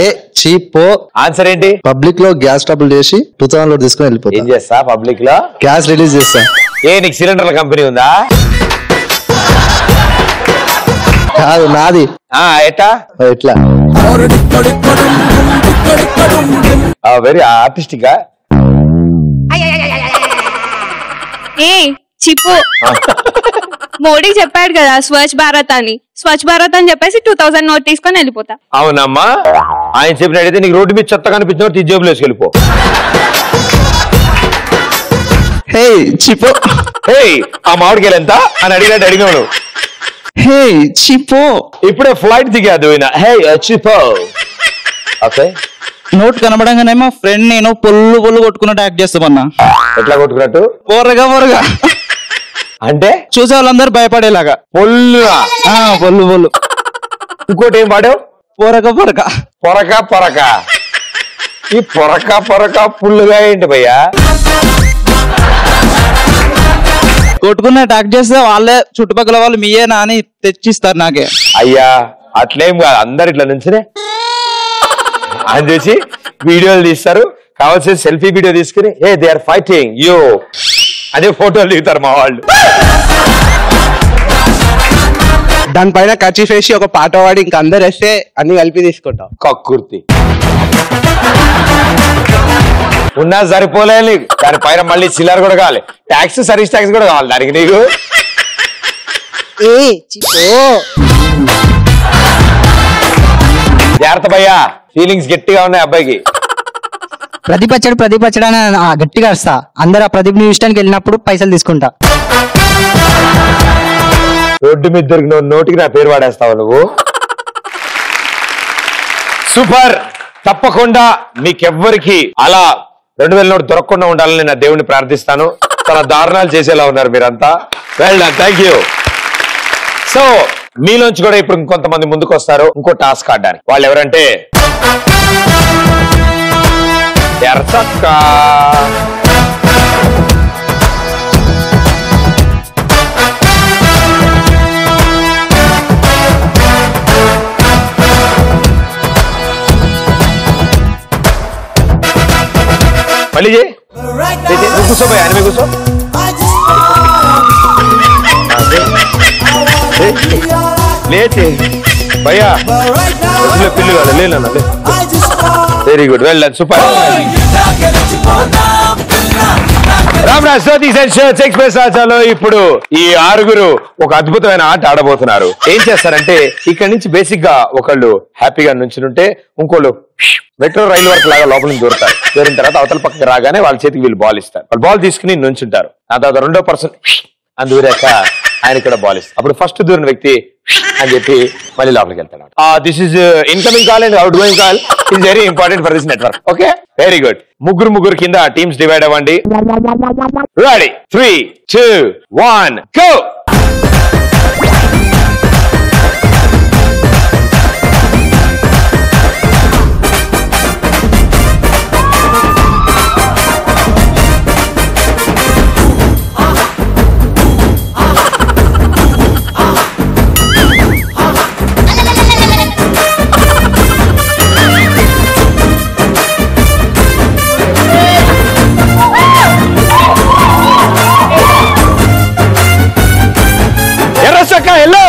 Speaker 9: ఏ చీపో
Speaker 2: ఆన్సర్ ఏంటి?
Speaker 9: పబ్లిక్ లో గ్యాస్ ట్రబుల్ చేసి 2000 లో తీసుకుని వెళ్ళిపోతా.
Speaker 2: ఏం చేస్తా పబ్లిక్ లో?
Speaker 9: గ్యాస్ రిలీజ్ చేస్తా.
Speaker 2: నీకు సిలిండర్ల కంపెనీ ఉందా?
Speaker 9: కాదు నాది.
Speaker 2: ఎట్టా
Speaker 9: ఎట్లా?
Speaker 2: వెరీ ఆర్టిస్టిక్ గా.
Speaker 3: ఏ చిప్పు మోడీ చెప్పాడు కదా స్వచ్ఛ భారత్ అని, స్వచ్ఛ భారత్ అని చెప్పేసి 2000 నోట్ తీసుకొని వెళ్ళిపోతా.
Speaker 2: అవునమ్మా, ఆయన చెప్పినట్టయితే నీకు రోడ్డు మీద చెత్త కనిపించిన తీ జేబులో వేసుకెళ్ళిపో.
Speaker 5: హే చిపో,
Speaker 2: హే ఆ మామిడికాయలు ఎంత అని అడిగినట్టు అడిగాను.
Speaker 5: హే చిపో
Speaker 2: ఇప్పుడే ఫ్లైట్ దిగాదు. హే చిపో. ఓకే,
Speaker 5: నోట్ కనబడంగానే మా ఫ్రెండ్ నేను పొల్లు కొట్టుకున్నట్టు యాక్ట్ చేస్తామన్నా.
Speaker 2: ఎట్లా కొట్టుకున్నట్టు?
Speaker 5: పొరగా
Speaker 2: అంటే
Speaker 5: చూసే వాళ్ళందరూ భయపడేలాగా
Speaker 2: పొల్లుగా.
Speaker 5: పొల్లు.
Speaker 2: ఇంకోటి ఏం పాడావు?
Speaker 5: పొరక.
Speaker 2: ఈ పొరక పుల్లుగా ఏంటి భయ్యా?
Speaker 5: కొట్టుకున్నట్టు యాక్ట్ చేస్తే వాళ్ళే చుట్టుపక్కల వాళ్ళు మీయేనా అని తెచ్చిస్తారు నాకే.
Speaker 2: అయ్యా అట్లేం కాదు, అందరు ఇట్లా నుంచినే అని చూసి వీడియోలు తీస్తారు. కావాల్సిన సెల్ఫీ వీడియో తీసుకుని దే ఆర్ ఫైటింగ్ యూ అదే ఫోటోలు దిగుతారు మా వాళ్ళు.
Speaker 5: దానిపైన కర్చీఫ్ వేసి ఒక పాట పాడి ఇంకా అందరు వేస్తే అన్ని కలిపి తీసుకుంటాం.
Speaker 2: కక్కుర్తి ఉన్నా సరిపోలేదు, దాని పైన మళ్ళీ చిల్లర కూడా కావాలి, ట్యాక్స్ సర్వీస్ ట్యాక్స్ కూడా కావాలి దానికి నీకు. జాగ్రత్త భయ్యా, ఫీలింగ్స్ గట్టిగా ఉన్నాయి అబ్బాయికి.
Speaker 10: ప్రదీప్ వచ్చాడు అని గట్టిగా వస్తా. అందరు ఆ ప్రదీప్ ఇష్టానికి వెళ్ళినప్పుడు పైసలు తీసుకుంటా.
Speaker 2: రోడ్డు మీద దొరికిన నోటికి నా పేరు వాడేస్తావు నువ్వు. సూపర్. తప్పకుండా మీకెవ్వరికి అలా 2000 నోటు దొరకకుండా ఉండాలని నా దేవుడిని ప్రార్థిస్తాను. చాలా దారుణాలు చేసేలా ఉన్నారు మీరంతా. Well done, thank you. So మీలోంచి కూడా ఇప్పుడు ఇంకొంతమంది ముందుకు వస్తారు ఇంకో టాస్క్ ఆడడానికి. వాళ్ళు ఎవరంటే ఎర్చక్క. మళ్ళీ కూర్చోబోయా, అని కూర్చో. లేచి భయ్యా పిల్లు కాదు, లేనా very good well done super Ramraj Jyothish and shirts express రాజాలో ఇప్పుడు ఈ ఆరుగురు ఒక అద్భుతమైన ఆట ఆడబోతున్నారు. ఏం చేస్తారంటే ఇక్కడ నుంచి బేసిక్ గా ఒకళ్ళు హ్యాపీగా నుంచుంటే ఇంకోళ్ళు మెట్రో రైలు వరకు లాగా లోపల నుంచి దూరతారు. దూరిన తర్వాత అవతల పక్కకి రాగానే వాళ్ళ చేతికి వీళ్ళు బాల్ ఇస్తారు. వాళ్ళు బాల్ తీసుకుని నుంచుంటారు. ఆ తర్వాత రెండో పర్సన్ అని దూరాక ఆయన కూడా బాల్ ఇస్తారు. అప్పుడు ఫస్ట్ దూరిన వ్యక్తి అని చెప్పి మళ్ళీ లోపలికి వెళ్తాడు. This is incoming call and out going call is very important for this network. Okay very good. ముగ్గురు కింద టీమ్స్ డివైడ్ అవ్వండి. Ready 3, 2, 1 go. హలో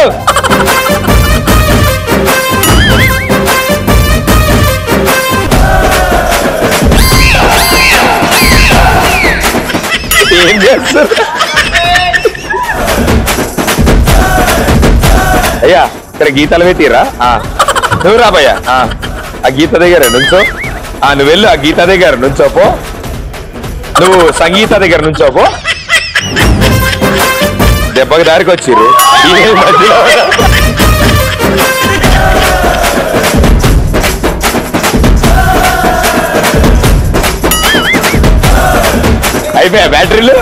Speaker 2: ఏం చేస్తారు అయ్యా? ఇక్కడ గీతలు పెట్టిరా? నువ్వు రాబయ్యా ఆ గీత దగ్గర నుంచో. నువ్వు వెళ్ళు ఆ గీత దగ్గర నుంచోపో. నువ్వు సంగీత దగ్గర నుంచోపో. దెబ్బకి దారికి వచ్చిర్రు మధ్యలో. అయిపోయా బ్యాటరీలు?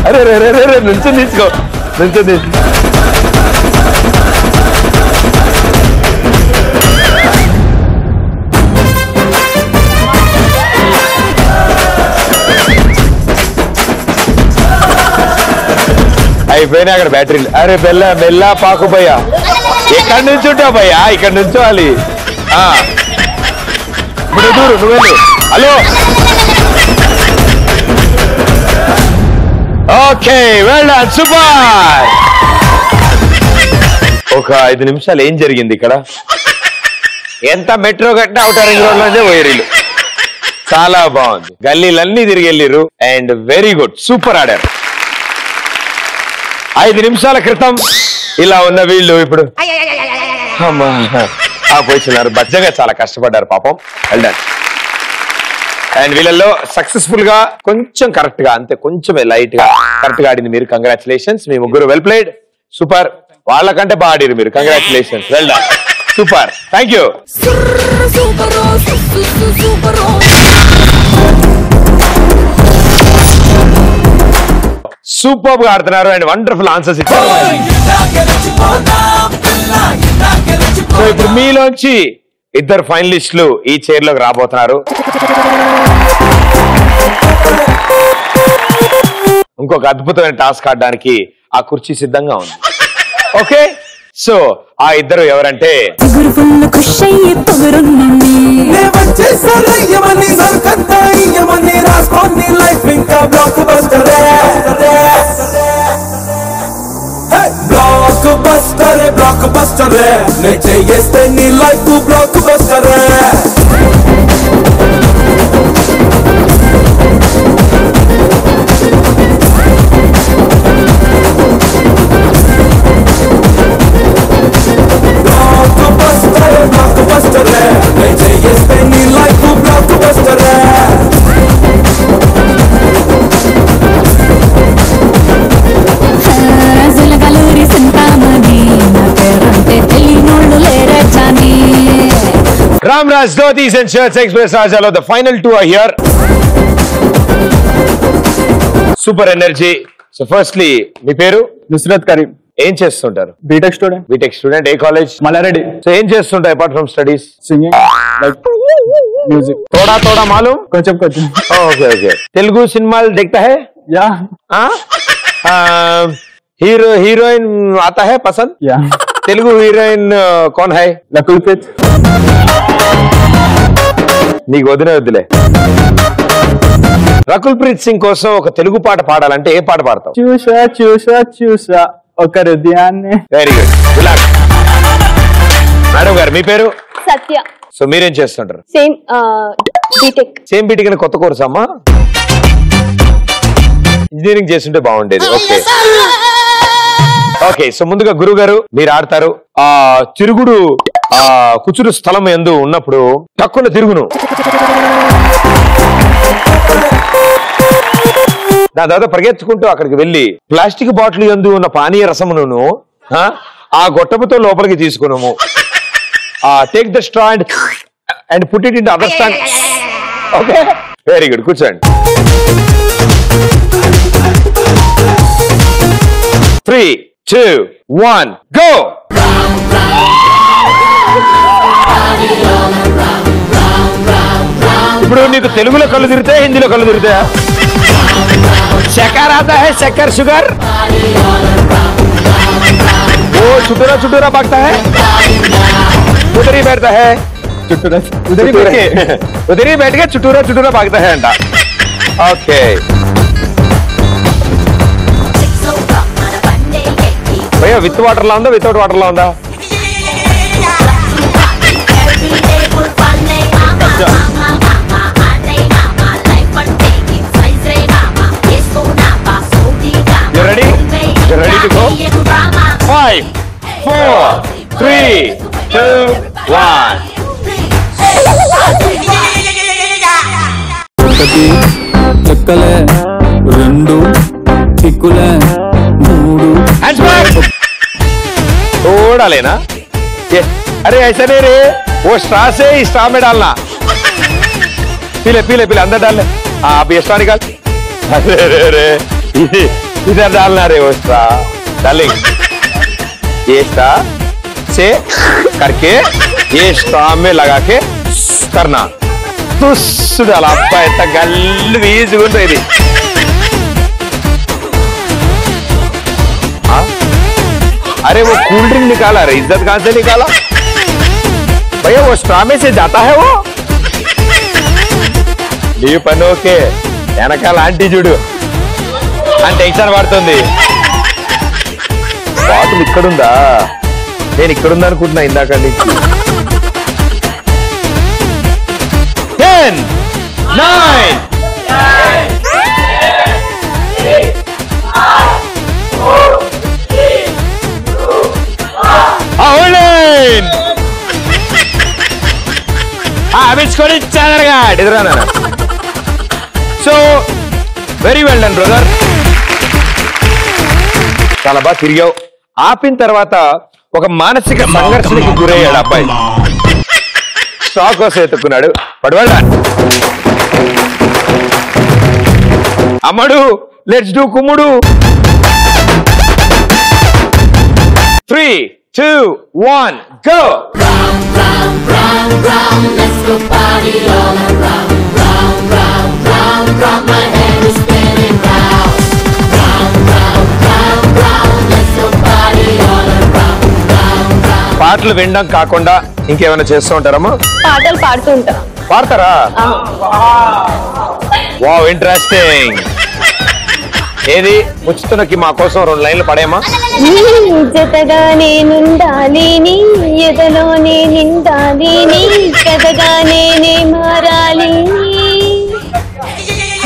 Speaker 2: అరే రే రే నుంచో తీసుకో నుంచో తీసుకో. అయిపోయినా అక్కడ బ్యాటరీలు. అరే మెల్లా పాకు భయ్యా. ఎక్కడి నుంచి ఉంటావు భయ్యా? ఇక్కడ నుంచోవాలి. ఇప్పుడు దూరు నువ్వు వెళ్ళు. Hello okay well done super. ఒక 5 నిమిషాలు ఏం జరిగింది ఇక్కడ? ఎంత మెట్రో కట్టినా అవుటర్ రింగ్ రోడ్ లోనే పోయారు. చాలా బాగుంది. గల్లీలన్నీ తిరిగి వెళ్ళిర్రు అండ్ వెరీ గుడ్ సూపర్ ఆడారు. 5 నిమిషాల క్రితం ఇలా ఉన్న వీళ్ళు ఇప్పుడు ఆపోయిస్తున్నారు. బజ్జగా చాలా కష్టపడ్డారు పాపం. Well done. అండ్ వీళ్ళల్లో సక్సెస్ఫుల్ గా కొంచెం కరెక్ట్ గా అంతే కొంచెమే లైట్ గా కరెక్ట్ గా ఆడింది మీరు. కంగ్రాచులేషన్స్ మీ ముగ్గురు. Well played super. వాళ్ళకంటే బాగా ఆడిరు మీరు. Congratulations well done super. Thank you. Super గా ఆడుతున్నారు అండ్ వండర్ఫుల్ ఆన్సర్స్ ఇచ్చారు. సో ఇప్పుడు మీలోంచి 2 ఫైనలిస్టులు ఈ చైర్ లోకి రాబోతున్నారు. ఇంకొక అద్భుతమైన టాస్క్ ఆడడానికి ఆ కుర్చీ సిద్ధంగా ఉంది. ఓకే సో ఆ 2 ఎవరంటే
Speaker 1: బ్లాక్ బస్టర్ నే చేస్తే నీ life block buster. Block buster నే చేస్తే నీ life block buster.
Speaker 2: Ramraj Dhotis and Shirts Express Rajalo, the final 2 are here. Super energy. So firstly, మీ పేరు?
Speaker 5: నుస్రత్ కరీం.
Speaker 2: ఏం చేస్తుంటారు?
Speaker 5: B Tech student.
Speaker 2: B Tech student. ఏ కాలేజ్?
Speaker 5: మల్లారెడ్డి.
Speaker 2: సో ఏం చేస్తుంటారు apart from studies?
Speaker 5: Singing like music.
Speaker 2: थोड़ा मालूम?
Speaker 5: కొంచెం
Speaker 2: ఓకే. తెలుగు సినిమాలు देखता है?
Speaker 5: యా.
Speaker 2: हीरोइन आता है पसंद?
Speaker 5: యా.
Speaker 2: తెలుగు హీరోయిన్ कौन है?
Speaker 5: రకుల్ ప్రీత్.
Speaker 2: నీకు వదిలే. రకుల్ ప్రీత్ సింగ్ కోసం ఒక తెలుగు పాట పాడాలంటే ఏ పాట పాడతావు?
Speaker 5: చూసా ఒక హృదయాన్ని.
Speaker 2: Very good. మేడం గారు మీ పేరు?
Speaker 3: సత్య.
Speaker 2: సో మీరేం చేస్తుంటారు?
Speaker 3: Same BTech.
Speaker 2: సేమ్ బీటెక్ కొత్త కోర్స్ అమ్మా? ఇంజనీరింగ్ చేస్తుంటే బాగుండేది. Okay okay. సో ముందుగా గురువు గారు మీరు ఆడతారు. ఆ తిరుగుడు కూర్చుని స్థలం ఎందు ఉన్నప్పుడు తక్కువ తిరుగును, దాని తర్వాత పరిగెత్తుకుంటూ అక్కడికి వెళ్లి ప్లాస్టిక్ బాటిల్ ఎందు ఉన్న పానీయ రసమును ఆ గొట్టముతో లోపలికి తీసుకున్నాము. Take the straw and put it in the other stand. Okay very good. కూర్చోండి. 3, 2, 1 go. ఇప్పుడు నీకు తెలుగులో కళ్ళు తిరుగుతాయా, హిందీలో కళ్ళు తిరుగుతాయా? शक्कर आता है, शक्कर शुगर, वो चुटुरा चुटुरा भागता है, उधर ही बैठता है, उधर ही बैठ के चुटुरा चुटुरा भागता है अंडा. ओके भैया विथ वाटर ला ఉందా వితౌట్ వాటర్ లా ఉందా? You ready? You ready to go? 5, 4, 3, 2, 1.
Speaker 1: ఒకటి చెక్కలే, రెండు చిక్కులే, మూడు.
Speaker 2: Hands back. थोड़ा लेना. ये अरे ऐसा नहीं रे, वो स्ट्रा से ही स्ट्रा में डालना. पीले पीले पीले अंदर डाल ले. आप ये स्ट्रा निकाल. अरे रे रे इधर डालना रे वो स्ट्रा. डालेंगे ये स्ट्रा से करके ये स्ट्रा में लगा के करना. तुस डाला इतना गल वीज गुंडी. अरे वो कूल ड्रिंक निकाला रे, इज्जत कहां से निकाला भैया? वो स्ट्रा में से जाता है वो. నీ పని ఓకే, వెనకాల ఆంటీ చూడు అని టెన్షన్ పడుతుంది. బాటిల్ ఇక్కడుందా? నేను ఇక్కడుందా అనుకుంటున్నా ఇందాక నుంచి. 10, 9, 8. So very well done brother, చాలా బాగా తిరిగావు. ఆపిన తర్వాత ఒక మానసిక సంఘర్షణకి గురయ్యాడు అబ్బాయి. స్టాక్ కోసం ఎత్తుకున్నాడు. పడవాళ్ళ అమ్మడు let's do కుమ్ముడు. 3, 2, 1 go.
Speaker 4: Let's go party all around. My head is spinning round. Let's go party all around.
Speaker 2: పాటలు వినడం కాకుండా ఇంకేమైనా చేస్తూ ఉంటారమ్మా?
Speaker 3: పాటలు పాడుతూ ఉంటా.
Speaker 2: పాడతారా? Wow interesting. ఏది ముచ్చుతున్నకి మా కోసం 2 లైన్లు పడేమా?
Speaker 3: జతగా నేనుండాలి, నీ ఎదలోనే నిండాలి, నీ కథగా నేనే మారాలి,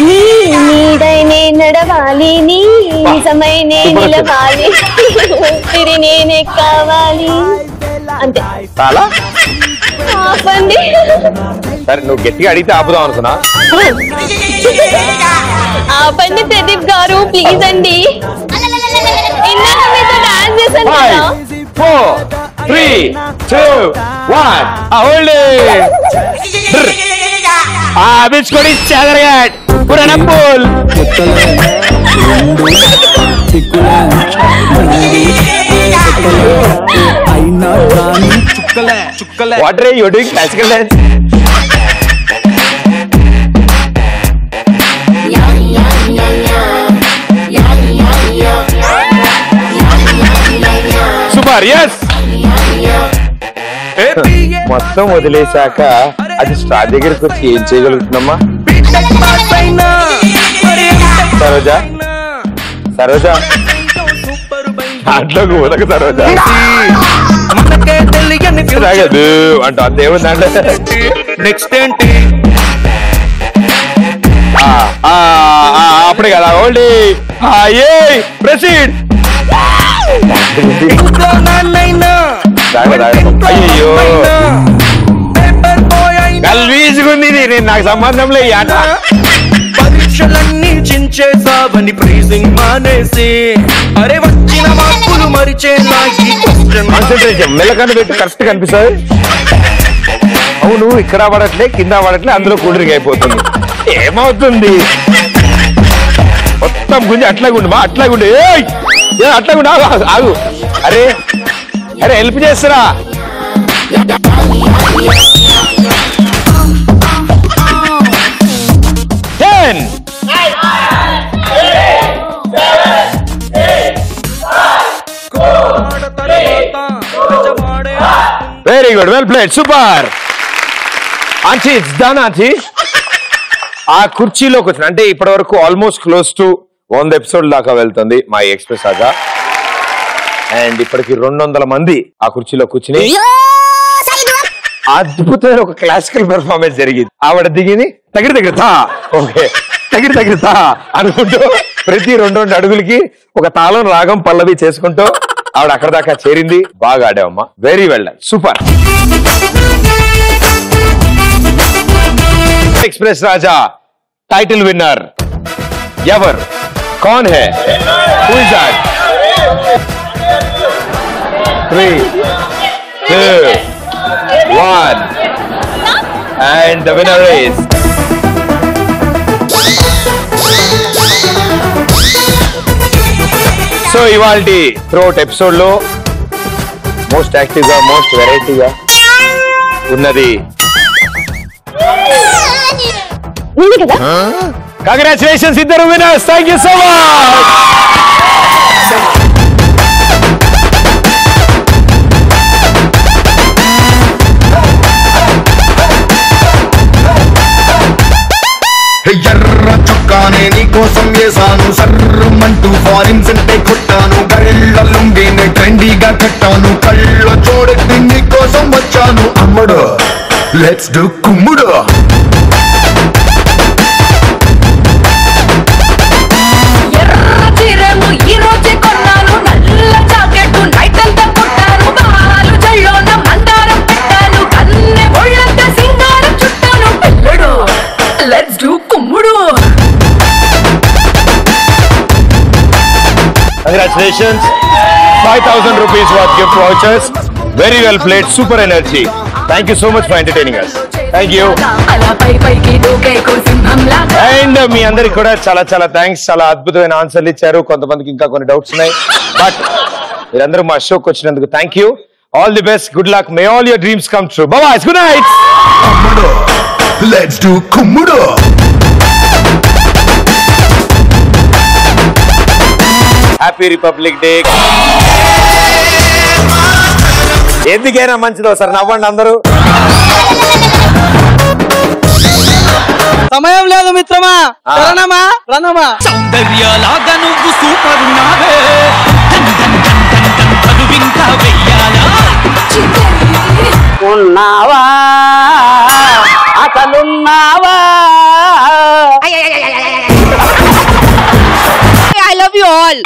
Speaker 3: నీ నీడైనే నడవాలి, నీ నిజమైనే నిలవాలి, తిరి నేనే కావాలి. అంతే.
Speaker 2: చాలా
Speaker 3: ఆపండి.
Speaker 2: సరే నువ్వు గట్టిగా అడిగితే ఆపుదాం అనుకున్నా.
Speaker 3: ఆపండి ప్రదీప్ గారు ప్లీజ్ అండి. ఇందాక మీతో డాన్స్ చేశాను కదా.
Speaker 2: 4, 3, 2, 1 బిచ్చుకొని చెదరగాడ్ పురాణ పూల్.
Speaker 1: చెక్కలే, రెండు చిక్కులే, అయినా కానీ చుక్కలే చుక్కలే.
Speaker 2: What are you doing classical dance? Super yes. మొత్తం వదిలేశాక అది స్ట్రా దగ్గరికి వచ్చి ఏం చేయగలుగుతున్నామా? సరోజా సరోజా దాంట్లోకి ఉదక సరోజా.
Speaker 1: మనకే తెలియని
Speaker 2: తాగదు అంట దేవుని దాంట్లో
Speaker 1: నెక్స్ట్ ఏంటి
Speaker 2: అప్పుడే కదా ఓన్లీ ప్రొసీడ్.
Speaker 1: ఇంట్లో నాన్నైనా
Speaker 2: అయ్యో గల్వీజుకుంది నేను నాకు సంబంధంలో ఈ ఆట.
Speaker 1: పరీక్షలన్నీ చించేసావని ప్రైజింగ్ మానేసి అరే వచ్చిన మార్పులు మరిచేలా ఈ క్వశ్చన్
Speaker 2: కాన్సన్ట్రేషన్ మెల్లకన్ను పెట్టి కరెక్ట్ కనిపిస్తుంది. అవును ఇక్కడ పడట్లే కింద పడట్లే అందులో కూడరికి అయిపోతుంది. ఏమవుతుంది మొత్తం గుంజి అట్లాగుండు మా అట్లాగుండు అట్లాగుండు ఆగు. అరే అరే హెల్ప్ చేస్తారా? 10 very good well played super. Aunty it's done aunty. ఆ కుర్చీలోకి వచ్చిన అంటే ఇప్పటి వరకు ఆల్మోస్ట్ క్లోజ్ టు 100 ఎపిసోడ్ దాకా వెళ్తుంది మా ఎక్స్ప్రెస్ ఆగా. అండ్ ఇప్పటికి 200 మంది ఆ కుర్చీలో కూర్చుని అద్భుతమైన ఒక క్లాసికల్ పెర్ఫార్మెన్స్ జరిగింది. ఆవిడ దిగిని తగిరితా ఓకే తగిరితా అనుకుంటూ ప్రతి 2 అడుగులకి ఒక తాళం రాగం పల్లవి చేసుకుంటూ ఆవిడ అక్కడ దాకా చేరింది. బాగా ఆడావమ్మా, very well done, super. Express Raja title winner ever कौन है? Who is that? 3, 2, 1 and the winner is so ఇవాల్టి త్రోట్ ఎపిసోడ్ లో మోస్ట్ యాక్టివ్ గా మోస్ట్ వెరైటీగా ఉన్నది కంగ్రాచులేషన్స్ ఇద్దరు winners. Thank you so much.
Speaker 1: ఎర్ర చొక్కానే నీకోసం వేసాను సర్రమంటూ ఫారిన్ సెంటే కొట్టాను కళ్ళ లుంగిని ట్రెండీగా కట్టాను కళ్ళ చూడెత్తి నీకోసం వచ్చాను అమ్ముడు let's do కుమ్ముడు.
Speaker 2: Congratulations, 5,000 rupees worth gift vouchers. Very well played, super energy. Thank you so much for entertaining us. Thank you. And మీ అందరికి కూడా చాలా చాలా థ్యాంక్స్. చాలా అద్భుతమైన ఆన్సర్లు ఇచ్చారు. కొంతమందికి ఇంకా కొన్ని డౌట్స్ ఉన్నాయి, బట్ మీరందరూ మా షోకి వచ్చినందుకు thank you. All the best, good luck, may all your dreams come true. Bye, good night.
Speaker 1: Let's do కుమ్ముడు.
Speaker 2: Happy republic day. ఎందుకైనా మంచిది ఒకసారి నవ్వండి అందరూ.
Speaker 10: సమయం లేదు మిత్రమా, రణమా రణమా.
Speaker 1: సౌందర్యలాగా నువ్వు సూపర్ ఉన్నావే,
Speaker 10: ఉన్నావా అసలున్నావా?
Speaker 3: I love you all.